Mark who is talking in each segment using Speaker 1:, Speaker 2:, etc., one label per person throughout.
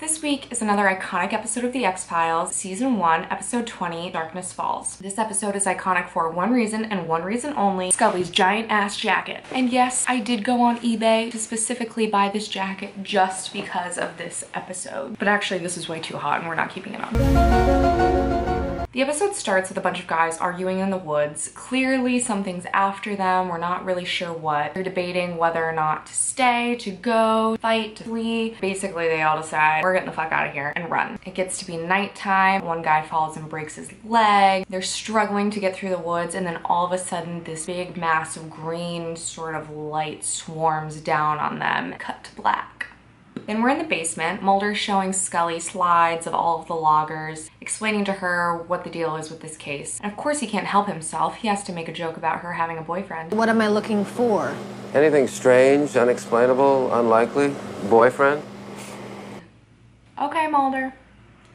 Speaker 1: This week is another iconic episode of The X-Files, Season 1, Episode 20, Darkness Falls. This episode is iconic for one reason and one reason only, Scully's giant ass jacket. And yes, I did go on eBay to specifically buy this jacket just because of this episode. But actually this is way too hot and we're not keeping it on. The episode starts with a bunch of guys arguing in the woods. Clearly something's after them, we're not really sure what. They're debating whether or not to stay, to go, fight, to flee. Basically they all decide, we're getting the fuck out of here and run. It gets to be nighttime, one guy falls and breaks his leg. They're struggling to get through the woods and then all of a sudden this big mass of green sort of light swarms down on them. Cut to black. Then we're in the basement. Mulder's showing Scully slides of all of the loggers, explaining to her what the deal is with this case. And of course he can't help himself. He has to make a joke about her having a boyfriend.
Speaker 2: What am I looking for?
Speaker 3: Anything strange, unexplainable, unlikely? Boyfriend?
Speaker 1: Okay, Mulder.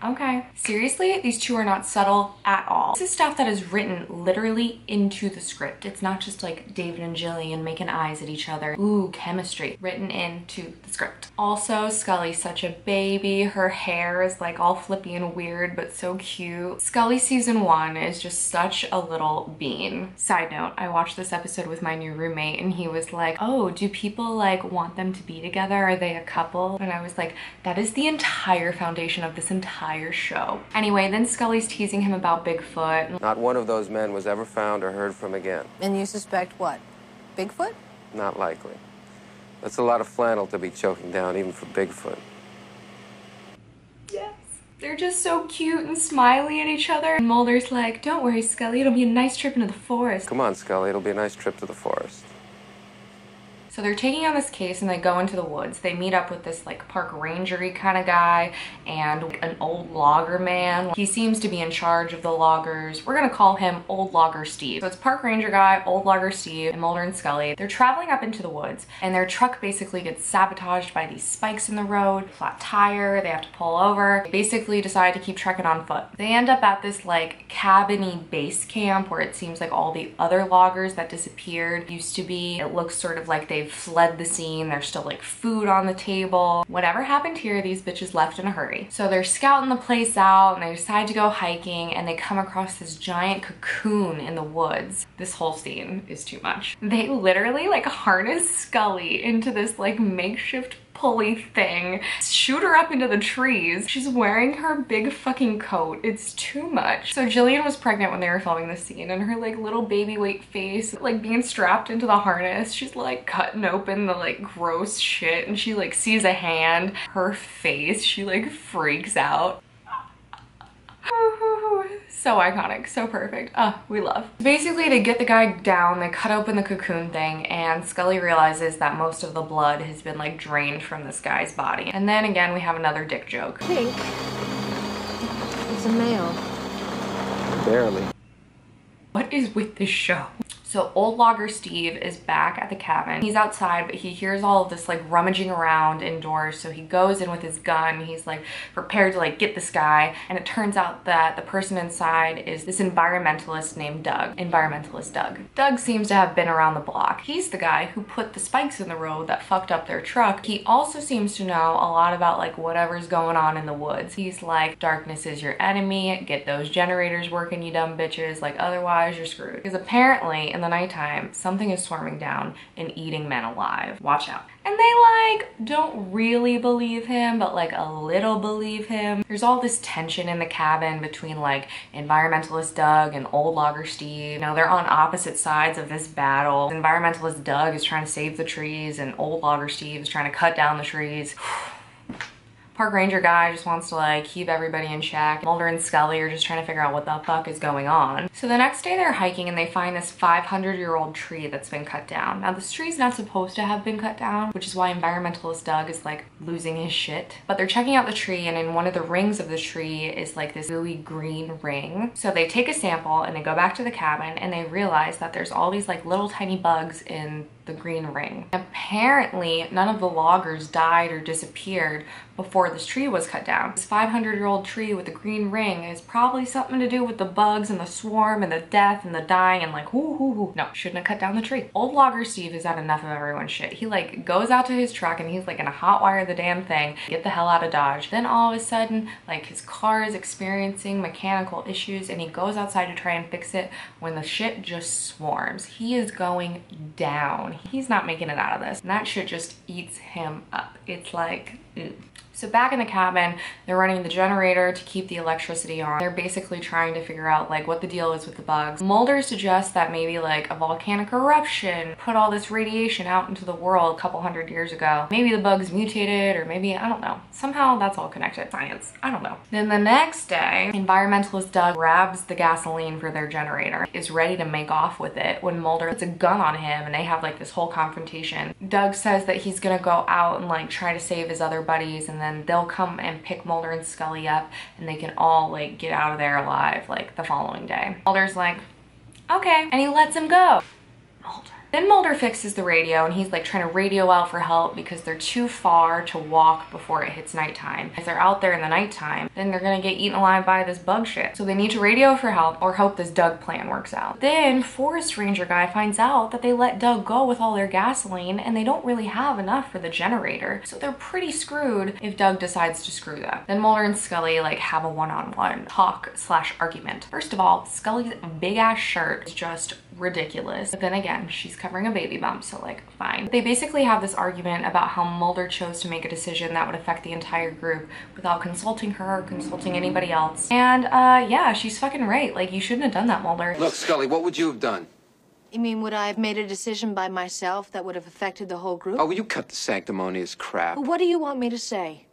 Speaker 1: Okay. Seriously, these two are not subtle at all. This is stuff that is written literally into the script. It's not just like David and Gillian making eyes at each other. Ooh, chemistry. Written into the script. Also, Scully's such a baby. Her hair is like all flippy and weird, but so cute. Scully season 1 is just such a little bean. Side note, I watched this episode with my new roommate and he was like, oh, do people like want them to be together? Are they a couple? And I was like, that is the entire foundation of this entire show. Anyway, then Scully's teasing him about Bigfoot.
Speaker 3: Not one of those men was ever found or heard from again.
Speaker 2: And you suspect what? Bigfoot?
Speaker 3: Not likely. That's a lot of flannel to be choking down, even for Bigfoot.
Speaker 1: Yes. They're just so cute and smiley at each other. And Mulder's like, don't worry, Scully, it'll be a nice trip into the forest.
Speaker 3: Come on, Scully, it'll be a nice trip to the forest.
Speaker 1: So they're taking on this case and they go into the woods. They meet up with this like park ranger-y kind of guy and an old logger man. He seems to be in charge of the loggers. We're gonna call him Old Logger Steve. So it's park ranger guy, Old Logger Steve, and Mulder and Scully. They're traveling up into the woods and their truck basically gets sabotaged by these spikes in the road, flat tire, they have to pull over. They basically decide to keep trekking on foot. They end up at this like cabin-y base camp where it seems like all the other loggers that disappeared used to be. It looks sort of like they've fled the scene. There's still like food on the table. Whatever happened here, these bitches left in a hurry. So they're scouting the place out and they decide to go hiking and they come across this giant cocoon in the woods. This whole scene is too much. They literally like harness Scully into this like makeshift pulley thing, shoot her up into the trees. She's wearing her big fucking coat. It's too much. So Gillian was pregnant when they were filming this scene and her like little baby weight face, like being strapped into the harness, she's like cutting open the like gross shit and she like sees a hand. Her face, she like freaks out. So iconic, so perfect. Oh, we love. Basically, to get the guy down, they cut open the cocoon thing and Scully realizes that most of the blood has been like drained from this guy's body. And then again, we have another dick joke.
Speaker 2: Pink. It's a male.
Speaker 3: Barely.
Speaker 1: What is with this show? So Old Logger Steve is back at the cabin. He's outside, but he hears all of this like rummaging around indoors. So he goes in with his gun. He's like prepared to like get this guy. And it turns out that the person inside is this environmentalist named Doug. Environmentalist Doug. Doug seems to have been around the block. He's the guy who put the spikes in the road that fucked up their truck. He also seems to know a lot about like whatever's going on in the woods. He's like, darkness is your enemy. Get those generators working, you dumb bitches. Like otherwise you're screwed. Because apparently in the nighttime, something is swarming down and eating men alive. Watch out. And they like don't really believe him, but like a little believe him. There's all this tension in the cabin between like environmentalist Doug and Old Logger Steve. You know, they're on opposite sides of this battle. Environmentalist Doug is trying to save the trees and Old Logger Steve is trying to cut down the trees. Park ranger guy just wants to like keep everybody in check. Mulder and Scully are just trying to figure out what the fuck is going on. So the next day they're hiking and they find this 500-year-old tree that's been cut down. Now this tree's not supposed to have been cut down, which is why environmentalist Doug is like losing his shit. But they're checking out the tree and in one of the rings of the tree is like this gooey green ring. So they take a sample and they go back to the cabin and they realize that there's all these like little tiny bugs in the green ring. Apparently, none of the loggers died or disappeared before this tree was cut down. This 500-year-old tree with the green ring is probably something to do with the bugs and the swarm and the death and the dying and like whoo. No, shouldn't have cut down the tree. Old logger Steve has had enough of everyone's shit. He like goes out to his truck and he's like gonna hotwire the damn thing, get the hell out of Dodge. Then all of a sudden, like his car is experiencing mechanical issues and he goes outside to try and fix it when the shit just swarms. He is going down. He's not making it out of this. And that shit just eats him up. It's like, ew. So back in the cabin, they're running the generator to keep the electricity on. They're basically trying to figure out like what the deal is with the bugs. Mulder suggests that maybe like a volcanic eruption put all this radiation out into the world a couple hundred years ago. Maybe the bugs mutated or maybe, I don't know. Somehow that's all connected. Science, I don't know. Then the next day, environmentalist Doug grabs the gasoline for their generator, is ready to make off with it when Mulder puts a gun on him and they have like this whole confrontation. Doug says that he's gonna go out and like try to save his other buddies and then they'll come and pick Mulder and Scully up and they can all like get out of there alive like the following day. Mulder's like, okay, and he lets him go. Mulder. Then Mulder fixes the radio and he's like trying to radio out for help because they're too far to walk before it hits nighttime. If they're out there in the nighttime, then they're gonna get eaten alive by this bug shit. So they need to radio for help or hope this Doug plan works out. Then forest ranger guy finds out that they let Doug go with all their gasoline and they don't really have enough for the generator. So they're pretty screwed if Doug decides to screw them. Then Mulder and Scully like have a one-on-one talk / argument. First of all, Scully's big ass shirt is just ridiculous. But then again, she's covering a baby bump, so like fine. They basically have this argument about how Mulder chose to make a decision that would affect the entire group without consulting her or consulting anybody else. And yeah, she's fucking right. Like you shouldn't have done that, Mulder.
Speaker 3: Look, Scully, what would you have done?
Speaker 2: You mean would I have made a decision by myself that would have affected the whole group?
Speaker 3: Oh, will you cut the sanctimonious crap?
Speaker 2: Well, what do you want me to say?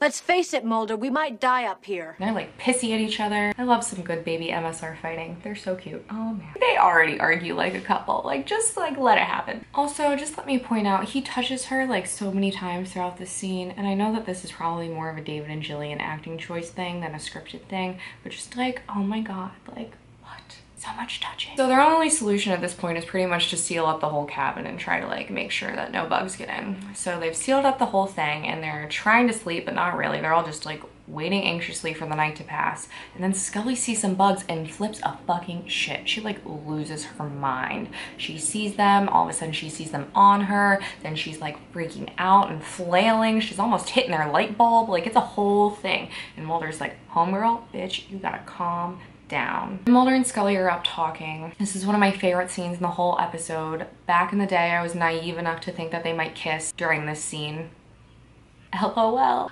Speaker 2: Let's face it, Mulder, we might die up here.
Speaker 1: They're like pissy at each other. I love some good baby MSR fighting. They're so cute. Oh man. They already argue like a couple. Like just like let it happen. Also, just let me point out, he touches her like so many times throughout the scene. And I know that this is probably more of a David and Gillian acting choice thing than a scripted thing. But just like, oh my God, like what? So much touching. So their only solution at this point is pretty much to seal up the whole cabin and try to like make sure that no bugs get in. So they've sealed up the whole thing and they're trying to sleep, but not really. They're all just like waiting anxiously for the night to pass. And then Scully sees some bugs and flips a fucking shit. She like loses her mind. She sees them, all of a sudden she sees them on her. Then she's like freaking out and flailing. She's almost hitting their light bulb. Like it's a whole thing. And Mulder's like, homegirl, bitch, you gotta calm down. Mulder and Scully are up talking. This is one of my favorite scenes in the whole episode. Back in the day, I was naive enough to think that they might kiss during this scene. LOL.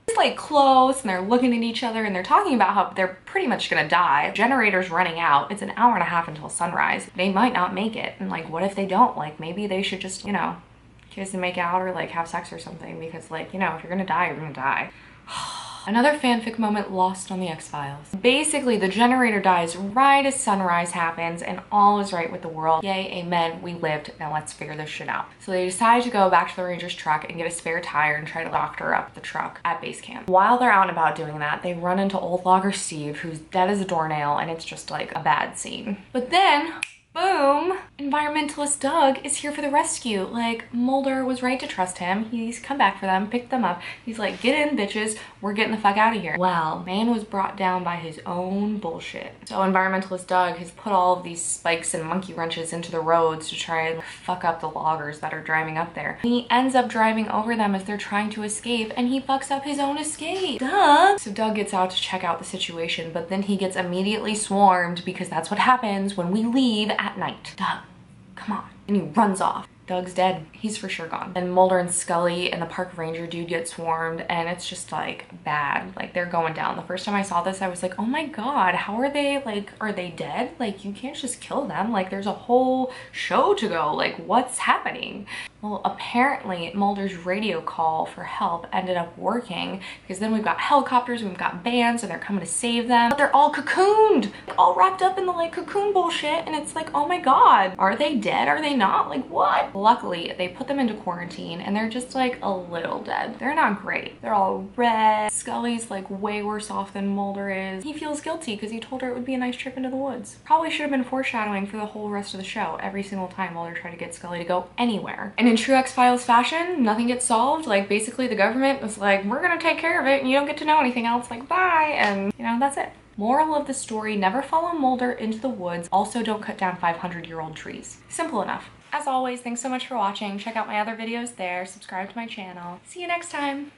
Speaker 1: It's like close and they're looking at each other and they're talking about how they're pretty much gonna die. Generator's running out. It's an hour and a half until sunrise. They might not make it. And like, what if they don't? Like maybe they should just, you know, kiss and make out or like have sex or something because like, you know, if you're gonna die, you're gonna die. Another fanfic moment lost on the X-Files. Basically, the generator dies right as sunrise happens and all is right with the world. Yay, amen, we lived. Now let's figure this shit out. So they decide to go back to the Ranger's truck and get a spare tire and try to doctor up the truck at base camp. While they're out and about doing that, they run into old logger Steve, who's dead as a doornail, and it's just like a bad scene. But then, boom, environmentalist Doug is here for the rescue. Like, Mulder was right to trust him. He's come back for them, picked them up. He's like, get in, bitches. We're getting the fuck out of here. Well, man was brought down by his own bullshit. So environmentalist Doug has put all of these spikes and monkey wrenches into the roads to try and fuck up the loggers that are driving up there. He ends up driving over them as they're trying to escape, and he fucks up his own escape. Duh! So Doug gets out to check out the situation, but then he gets immediately swarmed because that's what happens when we leave at night. Doug, come on. And he runs off. Doug's dead. He's for sure gone. And Mulder and Scully and the park ranger dude get swarmed and it's just like bad. Like they're going down. The first time I saw this, I was like, oh my God, how are they like, are they dead? Like you can't just kill them. Like there's a whole show to go. Like what's happening? Well, apparently Mulder's radio call for help ended up working because then we've got helicopters, we've got bands and they're coming to save them. But they're all cocooned, all wrapped up in the like cocoon bullshit. And it's like, oh my God, are they dead? Are they not? Like what? Luckily, they put them into quarantine and they're just like a little dead. They're not great. They're all red. Scully's like way worse off than Mulder is. He feels guilty because he told her it would be a nice trip into the woods. Probably should have been foreshadowing for the whole rest of the show every single time Mulder tried to get Scully to go anywhere. And in true X-Files fashion, nothing gets solved. Like basically the government was like, we're gonna take care of it and you don't get to know anything else, like bye. And you know, that's it. Moral of the story, never follow Mulder into the woods. Also don't cut down 500-year-old trees. Simple enough. As always, thanks so much for watching. Check out my other videos there. Subscribe to my channel. See you next time.